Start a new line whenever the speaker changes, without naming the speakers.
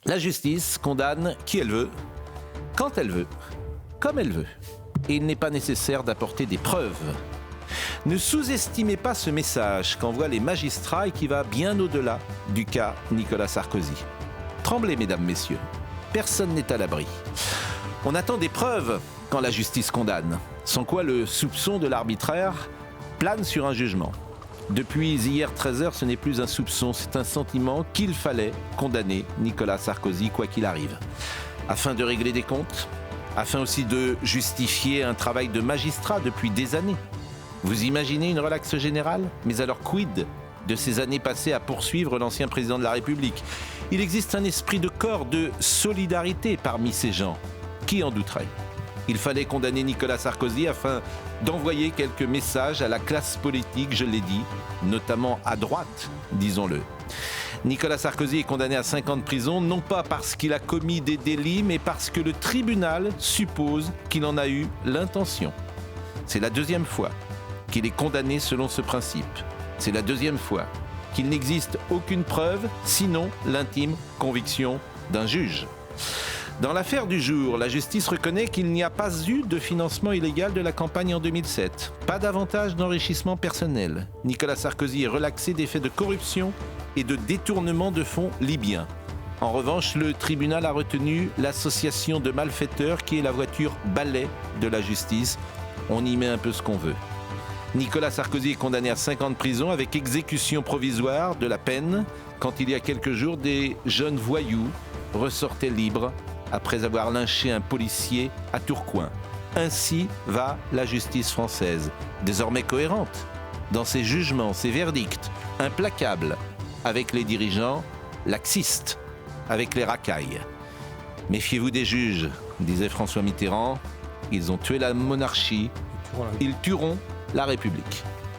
La justice condamne qui elle veut, quand elle veut, comme elle veut. Et il n'est pas nécessaire d'apporter des preuves. Ne sous-estimez pas ce message qu'envoient les magistrats et qui va bien au-delà du cas Nicolas Sarkozy. Tremblez, mesdames, messieurs. Personne n'est à l'abri. On attend des preuves quand la justice condamne, sans quoi le soupçon de l'arbitraire plane sur un jugement. Depuis hier 13h, ce n'est plus un soupçon, c'est un sentiment qu'il fallait condamner Nicolas Sarkozy, quoi qu'il arrive. Afin de régler des comptes, afin aussi de justifier un travail de magistrat depuis des années. Vous imaginez une relaxe générale ? Mais alors quid de ces années passées à poursuivre l'ancien président de la République ? Il existe un esprit de corps, de solidarité parmi ces gens. Qui en douterait ? Il fallait condamner Nicolas Sarkozy afin d'envoyer quelques messages à la classe politique, je l'ai dit, notamment à droite, disons-le. Nicolas Sarkozy est condamné à 5 ans de prison, non pas parce qu'il a commis des délits, mais parce que le tribunal suppose qu'il en a eu l'intention. C'est la deuxième fois qu'il est condamné selon ce principe. C'est la deuxième fois qu'il n'existe aucune preuve, sinon l'intime conviction d'un juge. Dans l'affaire du jour, la justice reconnaît qu'il n'y a pas eu de financement illégal de la campagne en 2007. Pas davantage d'enrichissement personnel. Nicolas Sarkozy est relaxé des faits de corruption et de détournement de fonds libyens. En revanche, le tribunal a retenu l'association de malfaiteurs qui est la voiture balai de la justice. On y met un peu ce qu'on veut. Nicolas Sarkozy est condamné à 5 ans de prison avec exécution provisoire de la peine quand il y a quelques jours, des jeunes voyous ressortaient libres après avoir lynché un policier à Tourcoing. Ainsi va la justice française, désormais cohérente dans ses jugements, ses verdicts, implacable avec les dirigeants, laxiste avec les racailles. Méfiez-vous des juges, disait François Mitterrand, ils ont tué la monarchie, ils tueront la République.